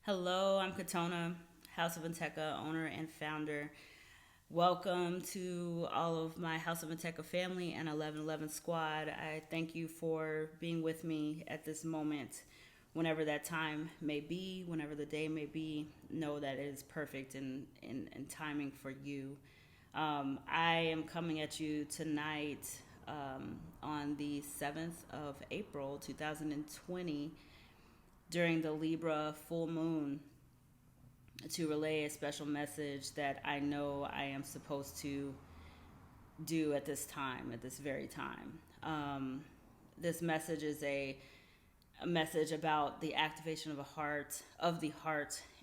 Hello, I'm Kahtonna, House of NteKKah owner and founder. Welcome to all of my House of NteKKah family and 1111 squad. I thank you for being with me at this moment. Whenever that time may be, whenever the day may be, know that it is perfect in timing for you. I am coming at you tonight on the 7th of April, 2020, during the Libra full moon, to relay a special message that I know I am supposed to do at this time, at this very time. This message is a message about the activation of the heart,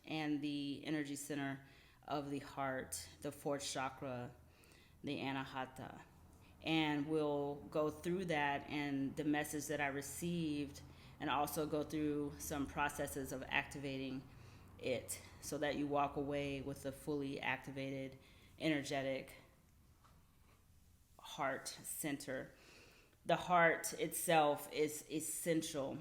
and the energy center of the heart, the fourth chakra, the Anahata. And we'll go through that and the message that I received, and also go through some processes of activating it so that you walk away with a fully activated, energetic heart center. The heart itself is essential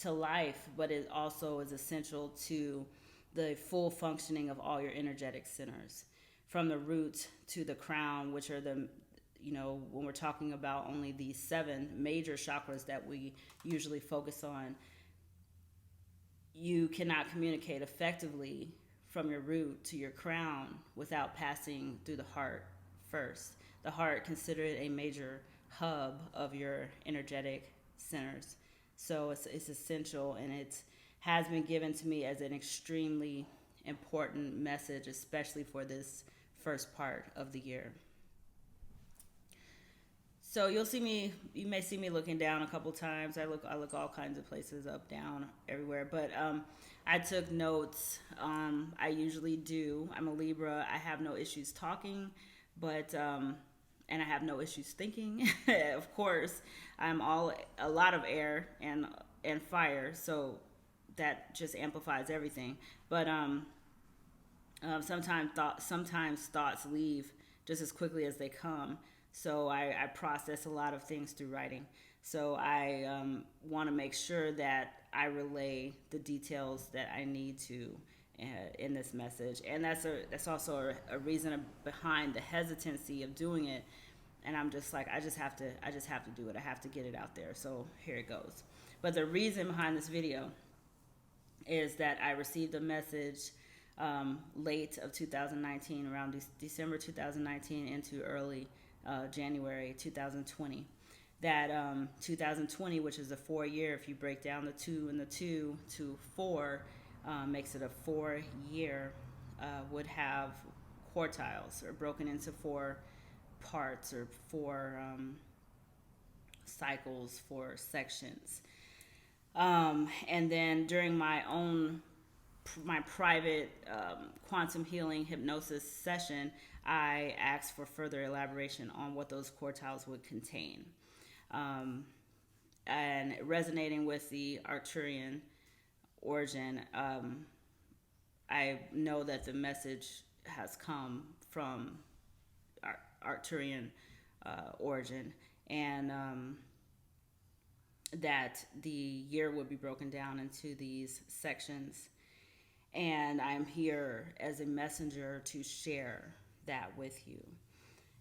to life, but it also is essential to the full functioning of all your energetic centers, from the root to the crown, which are when we're talking about only these 7 major chakras that we usually focus on. You cannot communicate effectively from your root to your crown without passing through the heart first. The heart, considered a major hub of your energetic centers. So it's essential, and it has been given to me as an extremely important message, especially for this first part of the year. So you may see me looking down a couple times. I look all kinds of places, up, down, everywhere. But I took notes. I usually do. I'm a Libra. I have no issues talking, but and I have no issues thinking. Of course, a lot of air and fire, so that just amplifies everything. But sometimes thoughts leave just as quickly as they come. So I process a lot of things through writing. So I want to make sure that I relay the details that I need to in this message, and that's also a reason behind the hesitancy of doing it. And I'm just like, I just have to do it. I have to get it out there. So here it goes. But the reason behind this video is that I received a message late of 2019, around December 2019 into early January 2020. That 2020, which is a 4-year, if you break down the 2 and the 2 to 4, makes it a 4-year, would have quartiles, or broken into 4 parts, or 4 cycles, 4 sections. And then during my private quantum healing hypnosis session, I asked for further elaboration on what those quartiles would contain. And resonating with the Arcturian origin, I know that the message has come from Arcturian origin, and that the year would be broken down into these sections. And I'm here as a messenger to share that with you.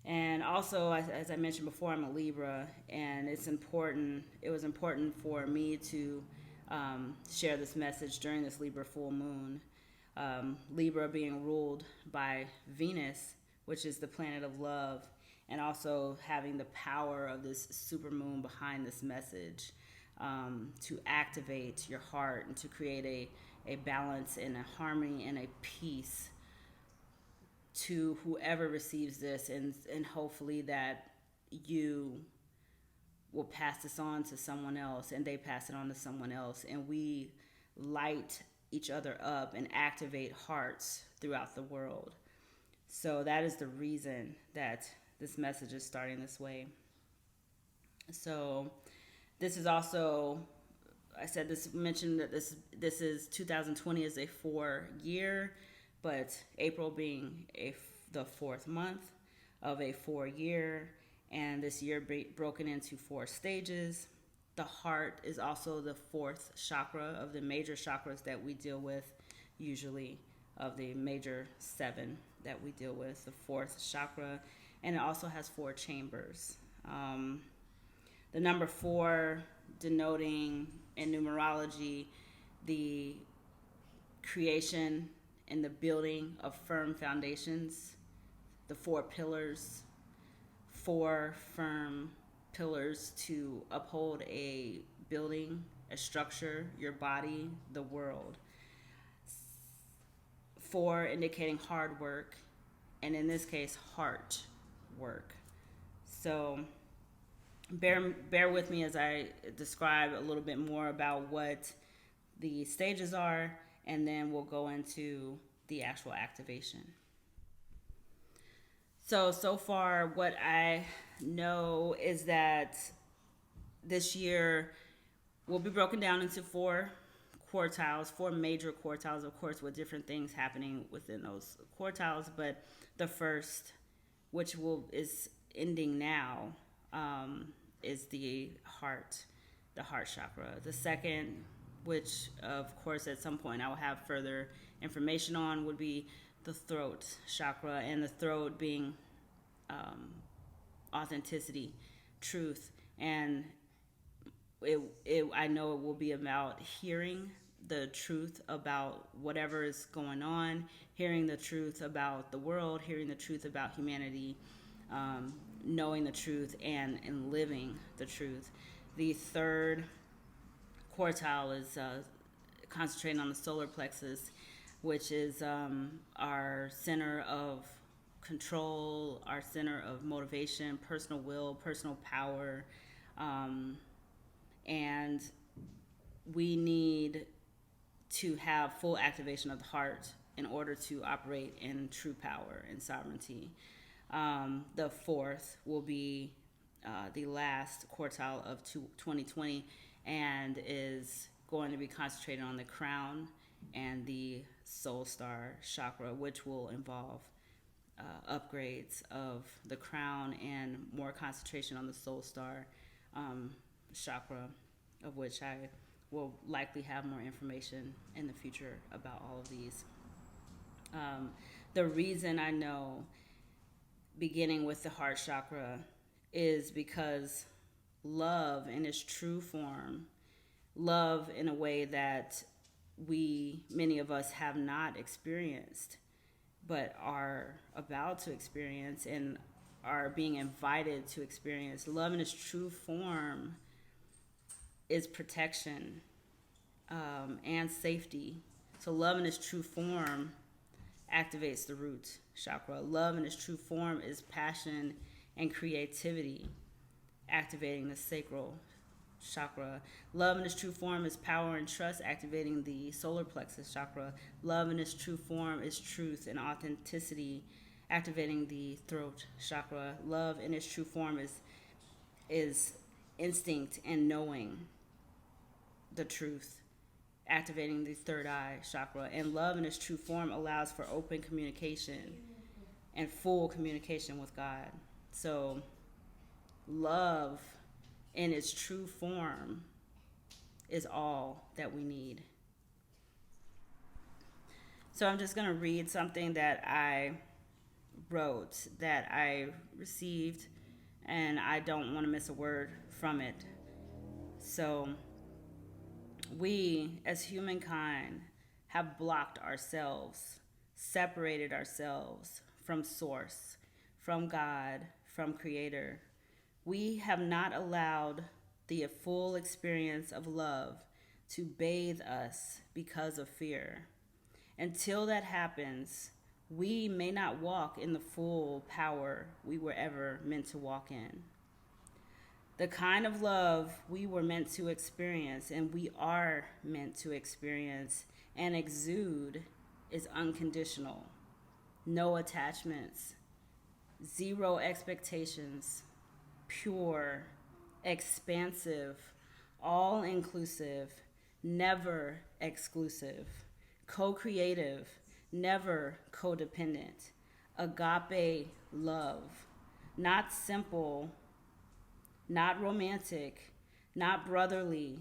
And also, as I mentioned before, I'm a Libra, and it was important for me to share this message during this Libra full moon. Libra being ruled by Venus, which is the planet of love, and also having the power of this super moon behind this message, to activate your heart and to create a balance and a harmony and a peace to whoever receives this, and hopefully that you will pass this on to someone else, and they pass it on to someone else, and we light each other up and activate hearts throughout the world. So that is the reason that this message is starting this way. So this is also, mentioned that this is 2020 is a 4-year, but April being the 4th month of a 4-year, and this year broken into 4 stages. The heart is also the fourth chakra of the major chakras that we deal with, usually of the major 7 that we deal with, the fourth chakra. And it also has 4 chambers. The number 4 denoting in numerology the creation and the building of firm foundations, the 4 pillars, 4 firm pillars to uphold a building, a structure, your body, the world. 4 indicating hard work, and in this case, heart work. So bear with me as I describe a little bit more about what the stages are, and then we'll go into the actual activation. So far, what I know is that this year will be broken down into 4 quartiles, 4 major quartiles, of course, with different things happening within those quartiles. But the first, which is ending now, is the heart chakra. The second, which of course at some point I will have further information on, would be the throat chakra, and the throat being authenticity, truth, and I know it will be about hearing the truth about whatever is going on, hearing the truth about the world, hearing the truth about humanity, knowing the truth and living the truth. The third quartile is concentrating on the solar plexus, which is our center of control, our center of motivation, personal will, personal power, and we need to have full activation of the heart in order to operate in true power and sovereignty. The fourth will be the last quartile of 2020, and is going to be concentrated on the crown and the soul star chakra, which will involve upgrades of the crown and more concentration on the soul star chakra, of which I will likely have more information in the future about all of these. The reason I know, beginning with the heart chakra, is because love in its true form, love in a way that many of us have not experienced, but are about to experience and are being invited to experience. Love in its true form is protection and safety. So love in its true form activates the root chakra. Love in its true form is passion and creativity, activating the sacral chakra. Love in its true form is power and trust, activating the solar plexus chakra. Love in its true form is truth and authenticity, activating the throat chakra. Love in its true form is instinct and knowing the truth, activating the third eye chakra. And love in its true form allows for open communication and full communication with God. So love in its true form is all that we need. So I'm just going to read something that I wrote, that I received, and I don't want to miss a word from it. So, we as humankind have blocked ourselves, separated ourselves from Source, from God, from Creator. We have not allowed the full experience of love to bathe us because of fear. Until that happens, we may not walk in the full power we were ever meant to walk in. The kind of love we were meant to experience, and we are meant to experience and exude, is unconditional. No attachments, zero expectations, pure, expansive, all-inclusive, never exclusive, co-creative, never codependent, agape love, not simple, not romantic, not brotherly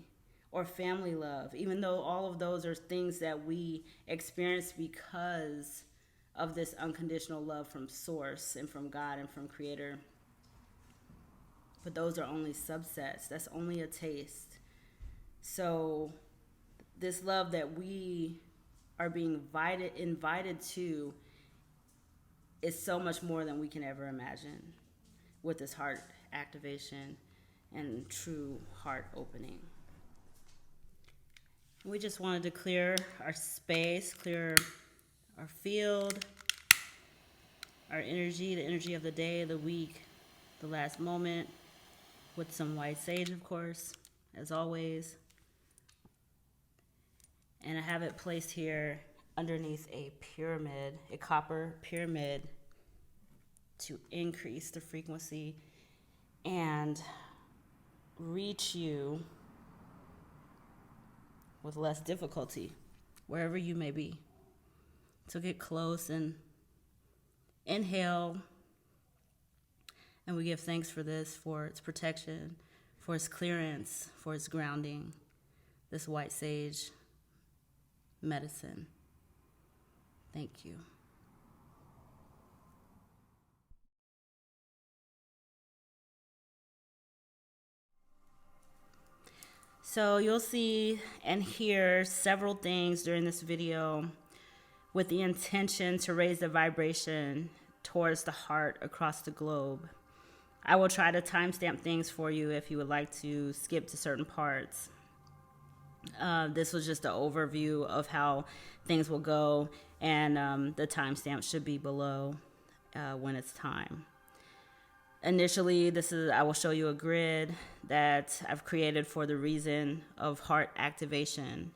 or family love, even though all of those are things that we experience because of this unconditional love from Source and from God and from Creator. But those are only subsets. That's only a taste. So this love that we are being invited to is so much more than we can ever imagine with this heart activation and true heart opening. We just wanted to clear our space, clear our field, our energy, the energy of the day, the week, the last moment, with some white sage, of course, as always. And I have it placed here underneath a pyramid, a copper pyramid, to increase the frequency and reach you with less difficulty, wherever you may be. So get close and inhale. And we give thanks for this, for its protection, for its clearance, for its grounding, this white sage medicine. Thank you. So you'll see and hear several things during this video with the intention to raise the vibration towards the heart across the globe. I will try to timestamp things for you if you would like to skip to certain parts. This was just an overview of how things will go, and the timestamp should be below when it's time. Initially, I will show you a grid that I've created for the reason of heart activation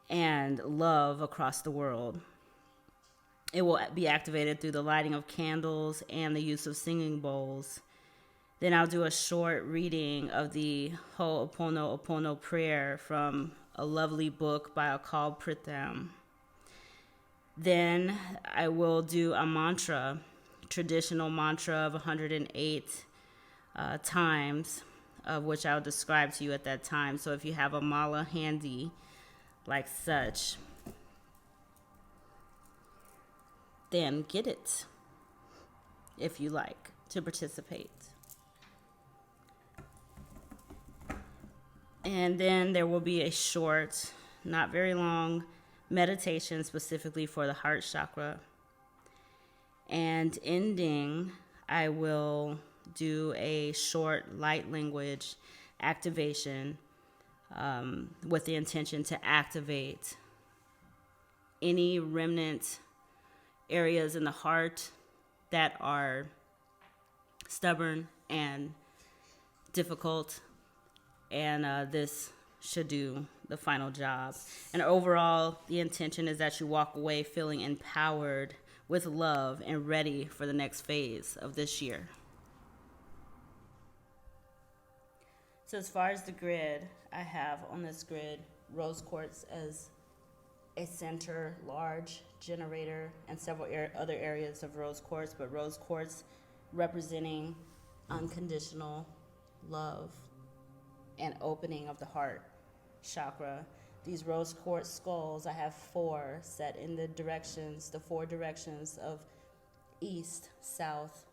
and love across the world. It will be activated through the lighting of candles and the use of singing bowls. Then I'll do a short reading of the oponoopono prayer from a lovely book by Akal Pritam. Then I will do a mantra, traditional mantra of 108 times, of which I'll describe to you at that time. So if you have a mala handy, like such, then get it if you like to participate. And then there will be a short, not very long, meditation specifically for the heart chakra. And ending, I will do a short light language activation with the intention to activate any remnant areas in the heart that are stubborn and difficult. And this should do the final job. And overall, the intention is that you walk away feeling empowered with love and ready for the next phase of this year. So as far as the grid, I have on this grid rose quartz as a center, large generator, and several other areas of rose quartz, but rose quartz representing unconditional love and opening of the heart chakra. These rose quartz skulls, I have 4 set in the four directions of east, south,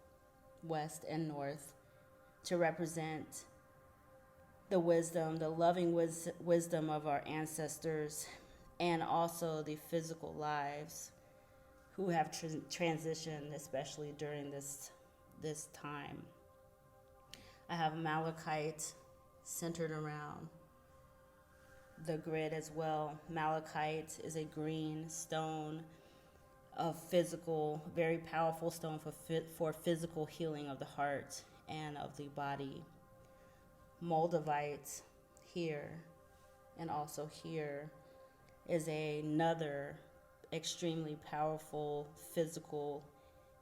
west, and north, to represent the wisdom, the loving wisdom of our ancestors, and also the physical lives who have transitioned, especially during this time. I have malachite centered around the grid as well. Malachite is a green stone of physical, very powerful stone for physical healing of the heart and of the body. Moldavite here and also here is another extremely powerful physical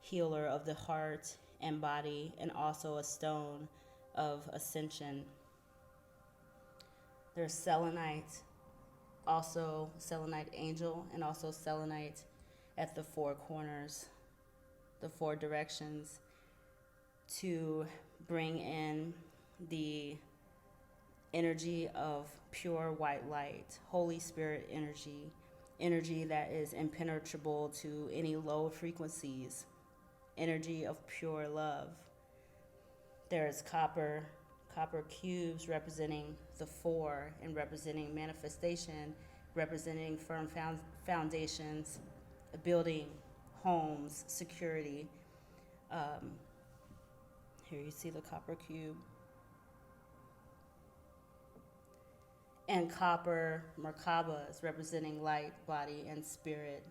healer of the heart and body, and also a stone of ascension. There's selenite, also selenite angel, and also selenite at the 4 corners, the 4 directions, to bring in the energy of pure white light, Holy Spirit energy, energy that is impenetrable to any low frequencies, energy of pure love. There is copper cubes representing the four and representing manifestation, representing firm foundations, building homes, security. Here you see the copper cube. And copper Merkabas representing light, body, and spirit.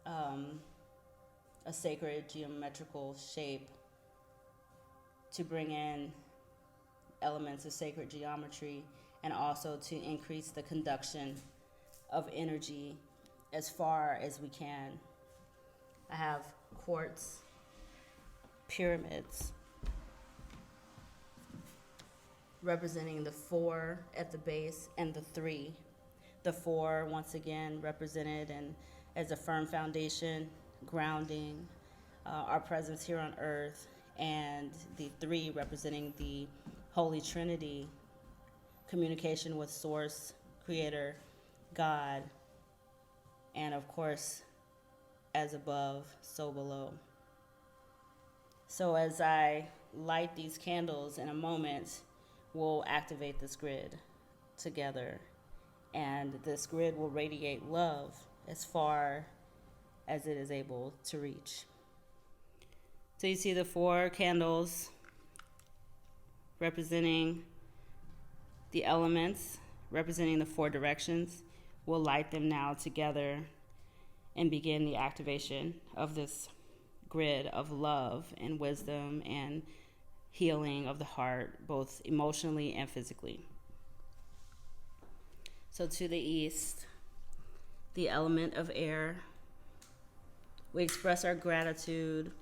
A sacred geometrical shape to bring in elements of sacred geometry and also to increase the conduction of energy as far as we can. I have quartz pyramids representing the four at the base and the three. The four, once again, represented as a firm foundation, grounding our presence here on earth, and the three representing the Holy Trinity, communication with Source, Creator, God, and of course, as above, so below. So as I light these candles in a moment, we'll activate this grid together, and this grid will radiate love as far as it is able to reach. So you see the four candles representing the elements, representing the four directions. We'll light them now together and begin the activation of this grid of love and wisdom and healing of the heart, both emotionally and physically. So to the east, the element of air, we express our gratitude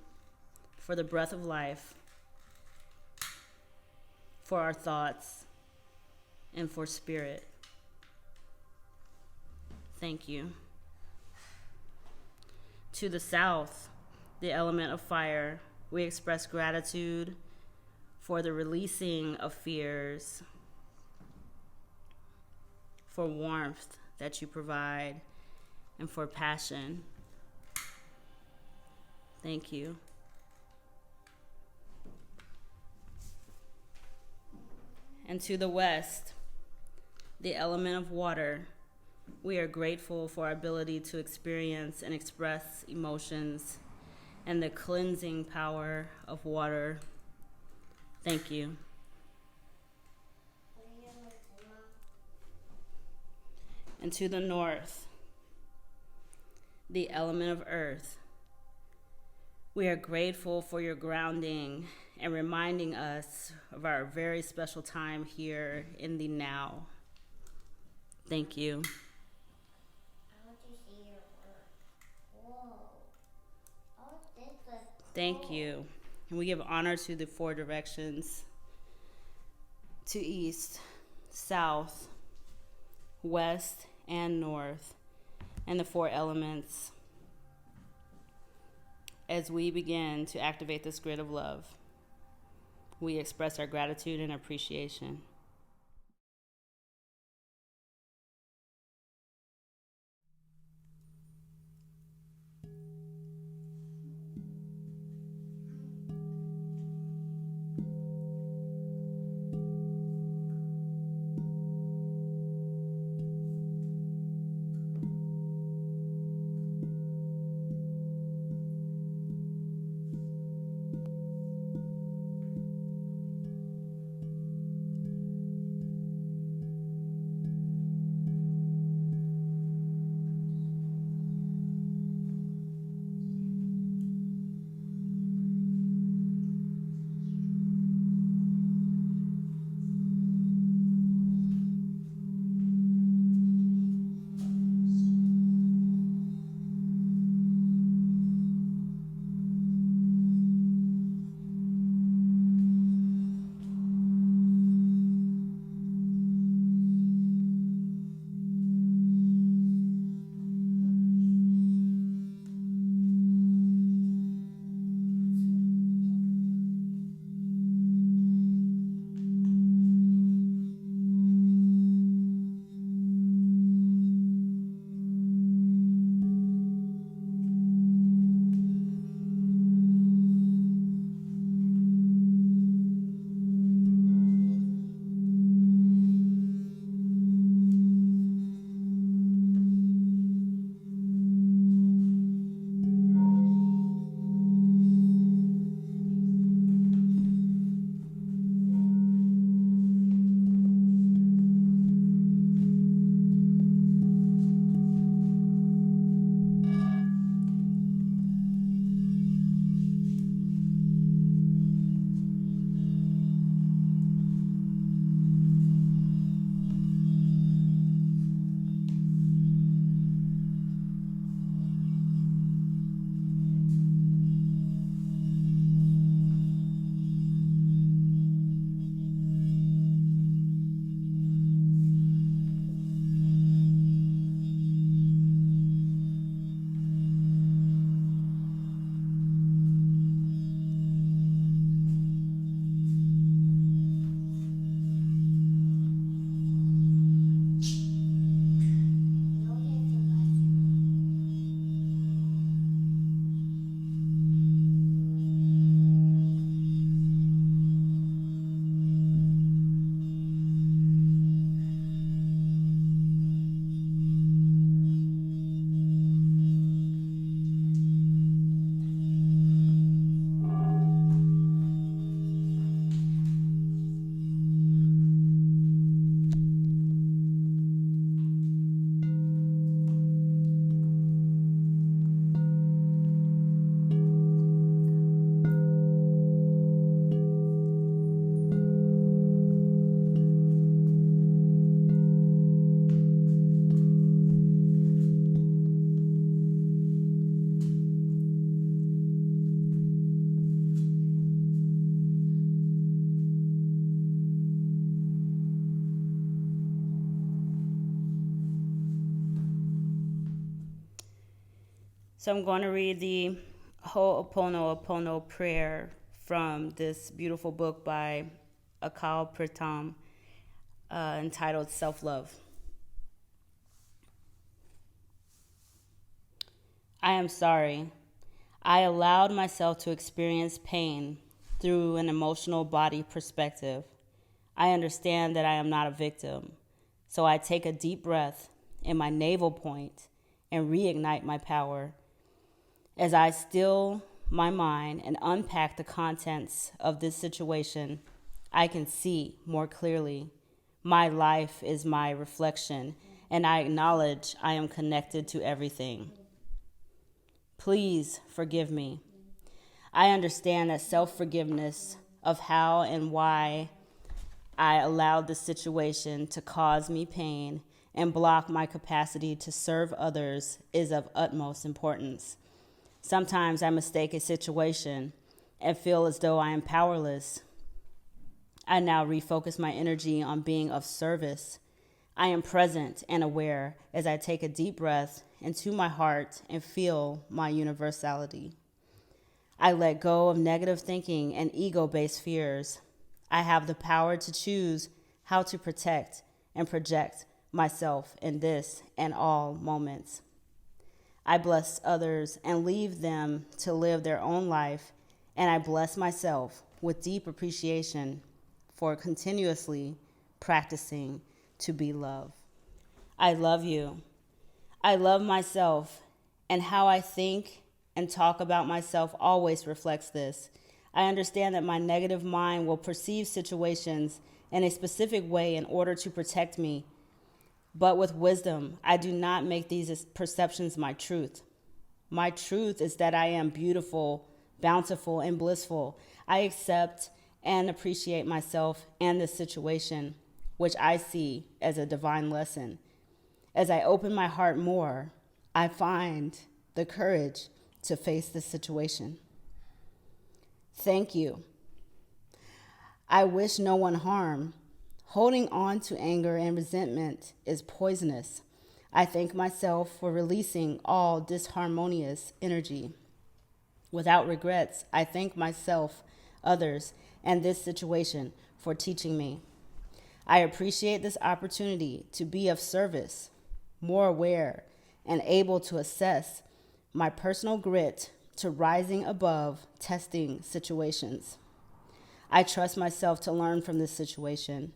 for the breath of life, for our thoughts, and for spirit. Thank you. To the south, the element of fire, we express gratitude for the releasing of fears, for warmth that you provide, and for passion. Thank you. And to the west, the element of water, we are grateful for our ability to experience and express emotions and the cleansing power of water. Thank you. And to the north, the element of earth, we are grateful for your grounding and reminding us of our very special time here in the now. Thank you. I want to see your work. Whoa. Oh, this is Thank you. And we give honor to the four directions, to east, south, west, and north, and the four elements as we begin to activate this grid of love. We express our gratitude and appreciation. So I'm going to read the oponoopono prayer from this beautiful book by Akal Pritam, entitled Self-Love. I am sorry. I allowed myself to experience pain through an emotional body perspective. I understand that I am not a victim, so I take a deep breath in my navel point and reignite my power. As I still my mind and unpack the contents of this situation, I can see more clearly. My life is my reflection, and I acknowledge I am connected to everything. Please forgive me. I understand that self-forgiveness of how and why I allowed the situation to cause me pain and block my capacity to serve others is of utmost importance. Sometimes I mistake a situation and feel as though I am powerless. I now refocus my energy on being of service. I am present and aware as I take a deep breath into my heart and feel my universality. I let go of negative thinking and ego-based fears. I have the power to choose how to protect and project myself in this and all moments. I bless others and leave them to live their own life, and I bless myself with deep appreciation for continuously practicing to be love. I love you. I love myself, and how I think and talk about myself always reflects this. I understand that my negative mind will perceive situations in a specific way in order to protect me. But with wisdom, I do not make these perceptions my truth. My truth is that I am beautiful, bountiful, and blissful. I accept and appreciate myself and this situation, which I see as a divine lesson. As I open my heart more, I find the courage to face this situation. Thank you. I wish no one harm. Holding on to anger and resentment is poisonous. I thank myself for releasing all disharmonious energy. Without regrets, I thank myself, others, and this situation for teaching me. I appreciate this opportunity to be of service, more aware, and able to assess my personal grit to rising above testing situations. I trust myself to learn from this situation.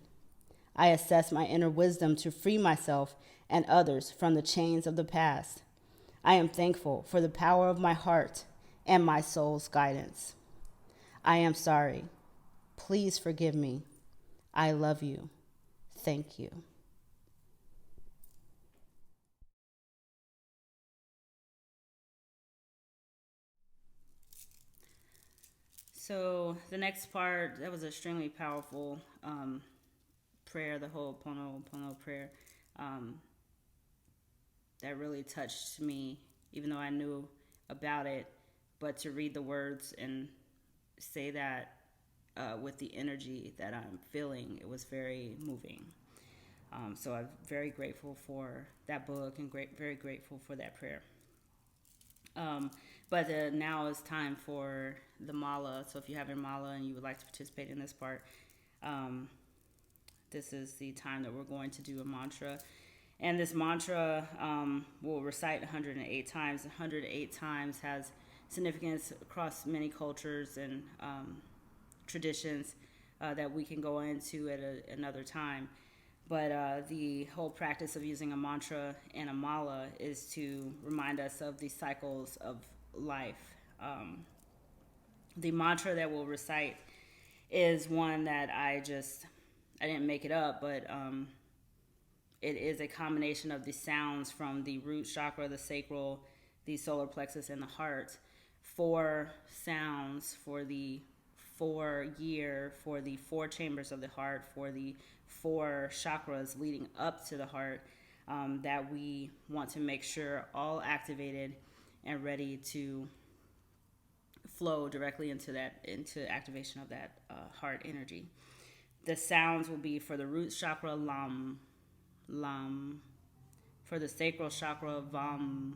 I assess my inner wisdom to free myself and others from the chains of the past. I am thankful for the power of my heart and my soul's guidance. I am sorry. Please forgive me. I love you. Thank you. So the next part, that was extremely powerful prayer, the whole Ho'oponopono prayer. That really touched me, even though I knew about it. But to read the words and say that with the energy that I'm feeling, it was very moving. So I'm very grateful for that book and very grateful for that prayer. But now it's time for the mala. So if you have your mala and you would like to participate in this part, this is the time that we're going to do a mantra. And this mantra we'll recite 108 times. 108 times has significance across many cultures and traditions that we can go into at another time. But the whole practice of using a mantra and a mala is to remind us of the cycles of life. The mantra that we'll recite is one that I didn't make it up, but it is a combination of the sounds from the root chakra, the sacral, the solar plexus, and the heart. 4 sounds for the 4-year, for the 4 chambers of the heart, for the 4 chakras leading up to the heart, that we want to make sure all activated and ready to flow directly into activation of that heart energy. The sounds will be for the root chakra, lam, lam. For the sacral chakra, vam,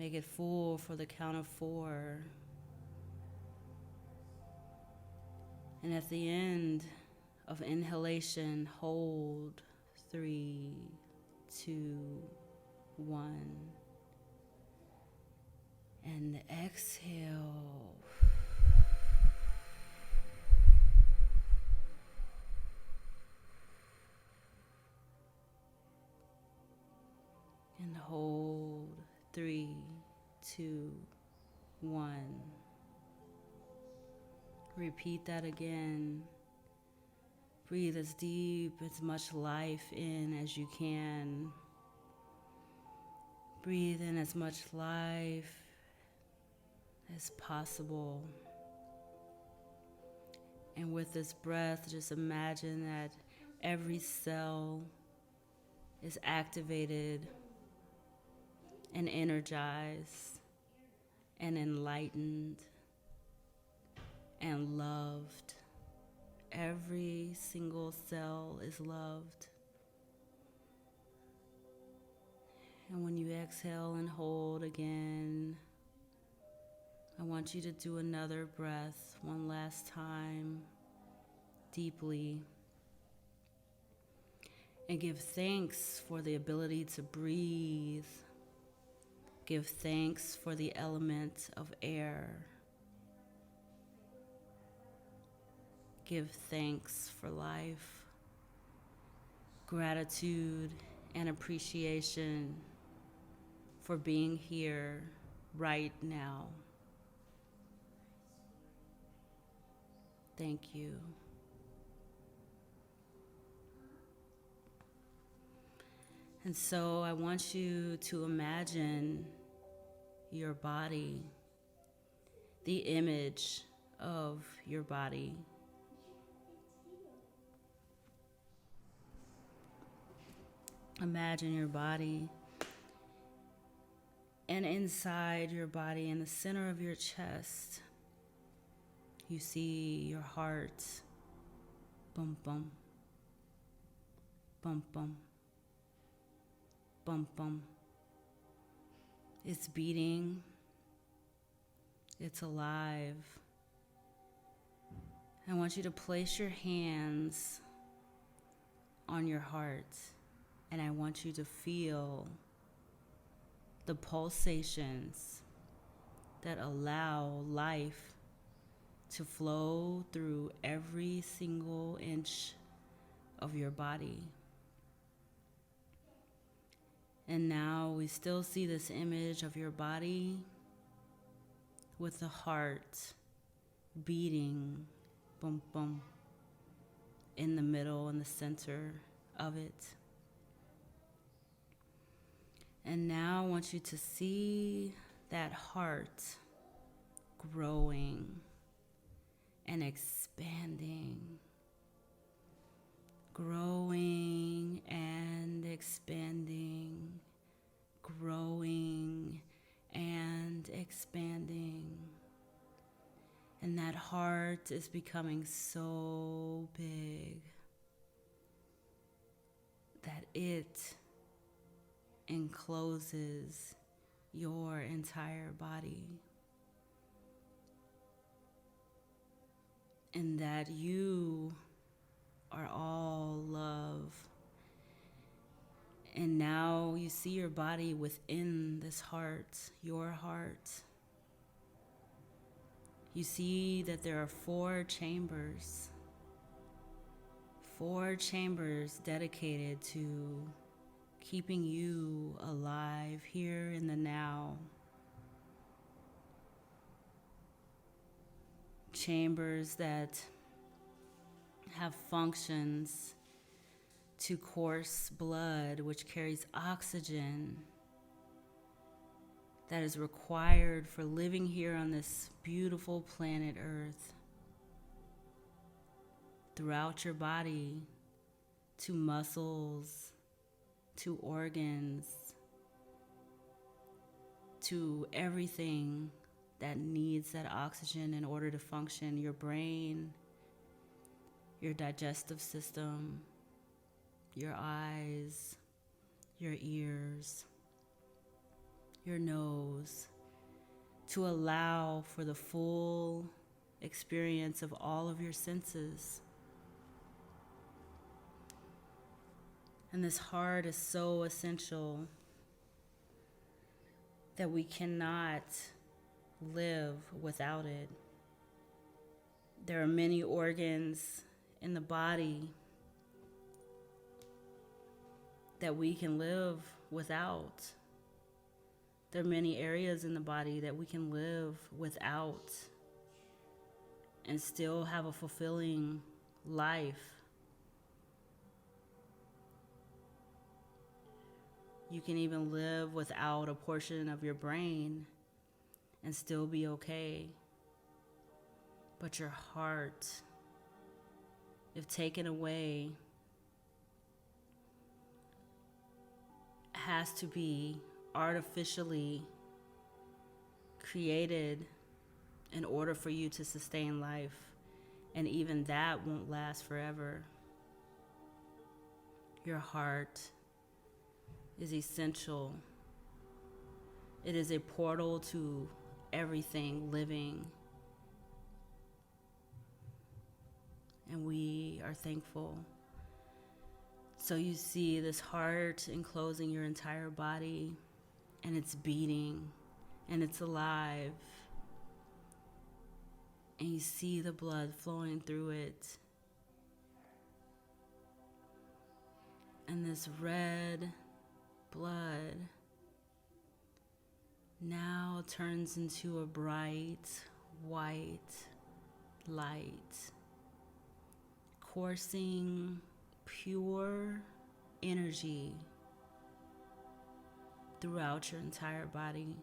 Make it full for the count of 4. And at the end of inhalation, hold 3, 2, 1. And exhale. And hold 3, 2, 1. Repeat that again. Breathe as deep, as much life in as you can. Breathe in as much life as possible. And with this breath, just imagine that every cell is activated and energized and enlightened and loved. Every single cell is loved. And when you exhale and hold again, I want you to do another breath one last time, deeply. And give thanks for the ability to breathe. Give thanks for the element of air. Give thanks for life. Gratitude and appreciation for being here right now. Thank you. And so I want you to imagine your body, the image of your body. Imagine your body, and inside your body, in the center of your chest, you see your heart. Bum, bum. Bum, bum. Bum, bum. It's beating. It's alive. I want you to place your hands on your heart, and I want you to feel the pulsations that allow life to flow through every single inch of your body. And now we still see this image of your body with the heart beating, boom, boom, in the middle, in the center of it. And now I want you to see that heart growing and expanding, growing and expanding, growing and expanding. And that heart is becoming so big that it encloses your entire body. And that you are all love. And now you see your body within this heart, your heart. You see that there are 4 chambers dedicated to keeping you alive here in the now. Chambers that have functions to course blood, which carries oxygen that is required for living here on this beautiful planet Earth, throughout your body, to muscles, to organs, to everything that needs that oxygen in order to function. Your brain, your digestive system, your eyes, your ears, your nose, to allow for the full experience of all of your senses. And this heart is so essential that we cannot live without it. There are many organs in the body that we can live without. There are many areas in the body that we can live without and still have a fulfilling life. You can even live without a portion of your brain and still be okay. But your heart, if taken away, has to be artificially created in order for you to sustain life. And even that won't last forever. Your heart is essential. It is a portal to everything living. And we are thankful. So you see this heart enclosing your entire body, and it's beating, and it's alive. And you see the blood flowing through it. And this red blood now turns into a bright white light, coursing pure energy throughout your entire body.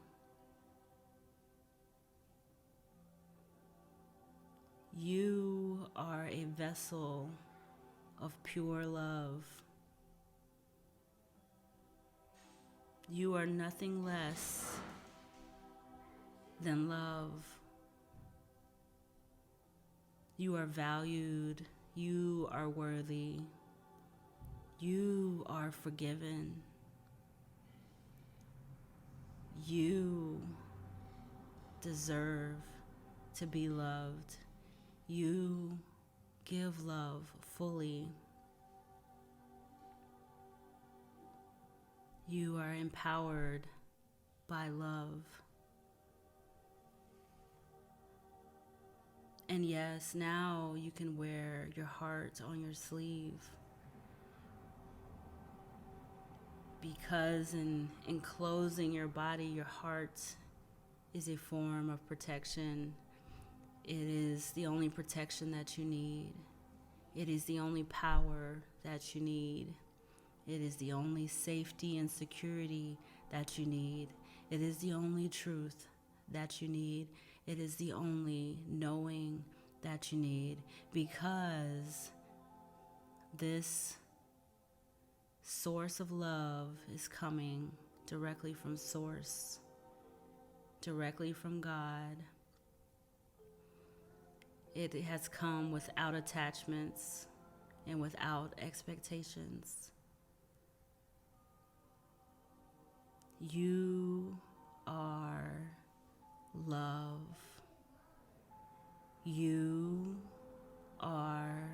You are a vessel of pure love. You are nothing less than love. You are valued. You are worthy. You are forgiven. You deserve to be loved. You give love fully. You are empowered by love. And yes, now you can wear your heart on your sleeve. Because in enclosing your body, your heart is a form of protection. It is the only protection that you need. It is the only power that you need. It is the only safety and security that you need. It is the only truth that you need. It is the only knowing that you need, because this source of love is coming directly from Source, directly from God. It has come without attachments and without expectations. You are love. You are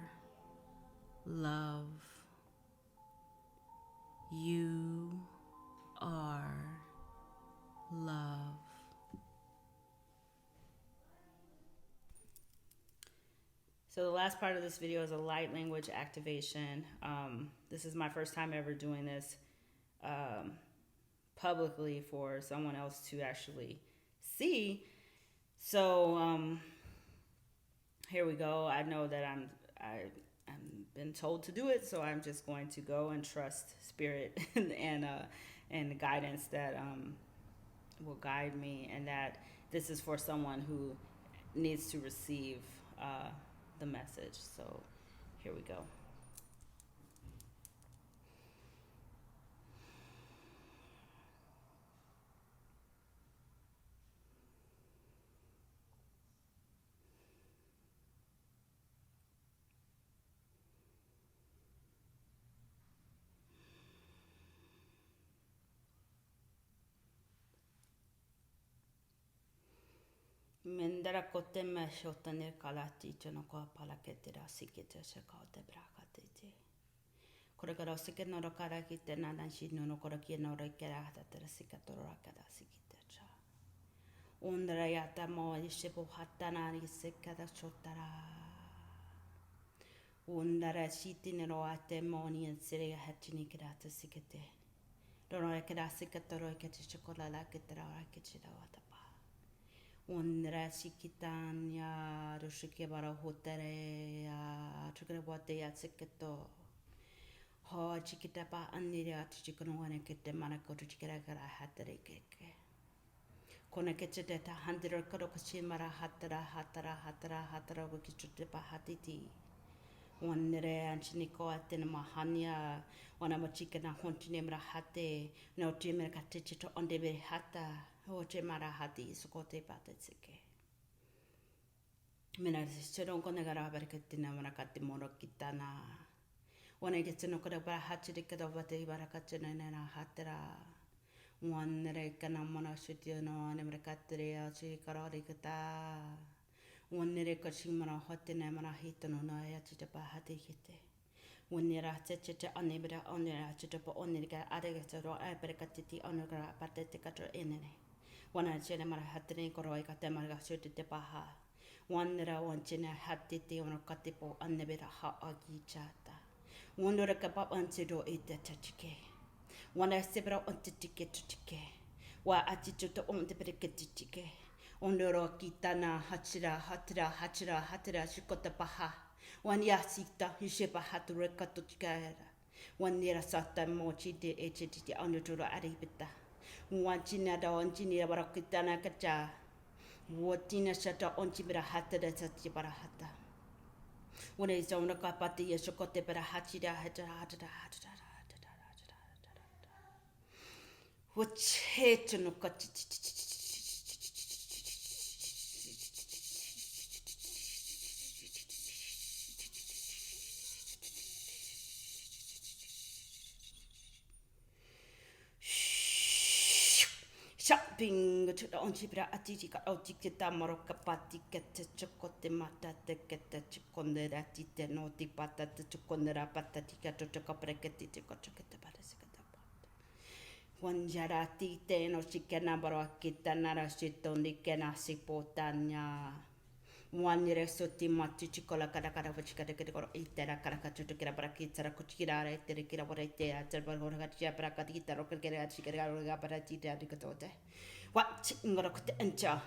love. You are love. So the last part of this video is a light language activation. This is my first time ever doing this publicly for someone else to actually see. So here we go. I know that I'm been told to do it, so I'm just going to go and trust Spirit and the guidance that will guide me, and that this is for someone who needs to receive the message. So here we go. Mendara kote me shotane kalati chano ko palaketera sikete se kote brakatete. Korekara sike no kara kite nadan shi no koraki no rekera tatera sikatora kada sikite cha. Undra yata mo ishipo hatana ni sikada chotara. Undara shiti nero ate mo ni ensire hachini kirata sikete. Dono rekera sikatoro kete chokola la ketera ketera watapa. Undra shikitanya rushike bara hotere ya chukre bote ya siketo. Ho chikita pa anira chikono wane kete manako chikera kara hatere keke. Kona kete ta handira karo kashimara hatara wikichute pa hatiti. Wanere anchiniko atena mahania wana machikana honchinemra hate no timera katechito ondebe hata ho chemara hati sukote patetseke. Mena chedon konegara barketina manakati moro kitana. Wana geteno kada bara hachiri kada bate barakachena na hatara. Wanere kana mana shitino nemra katria chi karari kata. Wanere kashimara hotena mana hitano na ya chitapa hati hite. Wanera chete anebra onera chitapa onera aregatero aperkatiti onera patete kato enene. Wana chene mara hatene koroi katemara shitite paha. Wanera wanchene hatiti onokatipo anebra ha agichata. Wanera kapap antido ite tachike. Wana sebra ontitike tutike. Wa atituto ontipreketike. Onoro kitana hatira shikota paha. Wan yasita hishepa hature katutikara. Wan nira sata mochi de echiti onuturo aripita. Wan china da onchini barakitana kacha. Watina shata onchibra hatara sati barahata. When it's on the kapati yashokote barahachida hatara. Which hate no cut. Shopping to the onchibra atika otikita moroka pati kete chocote mata te kete chiconde ratite noti pata te chicondera patatica to chocoprecati to chocete parasicata. One jarati te no chicana baroakita narashito nikena sipotanya. One resoti mati chicola caracara which category itera caracato to kerabrakita cuchira terekira borete at Terbarogatia bracatita rockerga chicara paratita dicatote. What ngorokte enter?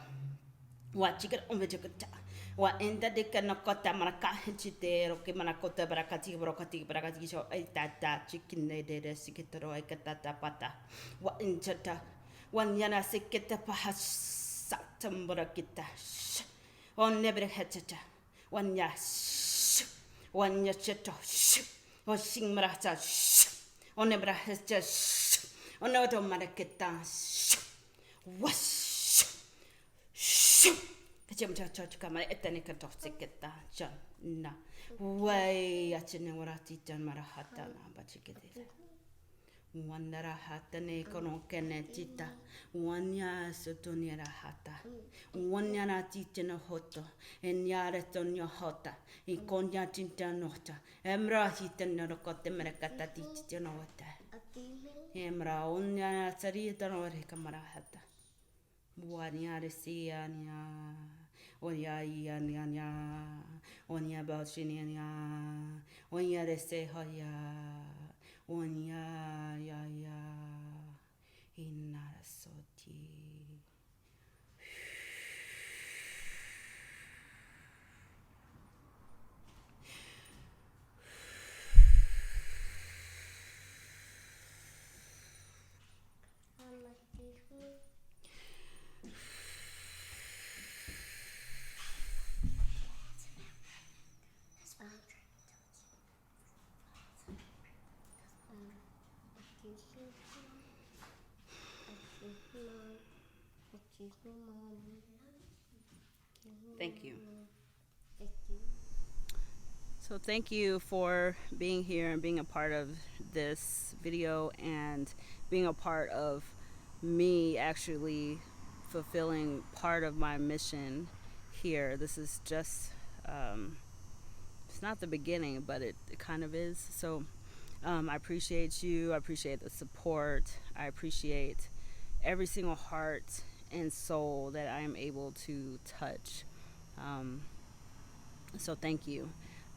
What chicken on vegeta? What in the decanocota maracachite, roque manacota bracati brocati bracatiso, a tata chicken de sicetero, a catata pata. What in chata? One yana seceta pahas satum bracita. One never hatcheta. One yash. One yacheto. One sing marata. On never hatches. On auto maraceta. Wash. Kacamata church come at any toxic at that. John. Na. Way at Generati Jan Marahatana, but you get it. Wandara hata ne kono kenetita. Wanya sotonia hata. Wanya na tite no hoto. Enyare tonyo hota. Ikonya tinta nota. Emra hita no kote merekata tite no wata. Emra onya sarita no rekamara hata. Wanya resia nya. Onya nya. Onya bashinianya. Onya rese hoya. Onya ya inarasoti. Thank you. So thank you for being here and being a part of this video and being a part of me actually fulfilling part of my mission here. This is just, it's not the beginning, but it kind of is. So I appreciate you. I appreciate the support. I appreciate every single heart and soul that I am able to touch. So thank you.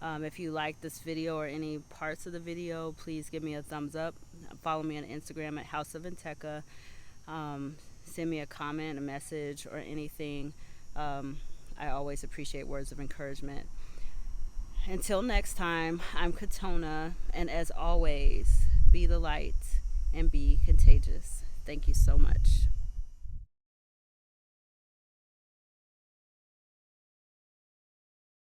If you like this video or any parts of the video, please give me a thumbs up. Follow me on Instagram at House of NteKKah. Send me a comment, a message, or anything. I always appreciate words of encouragement. Until next time, I'm Kahtonna, and as always, be the light and be contagious. Thank you so much.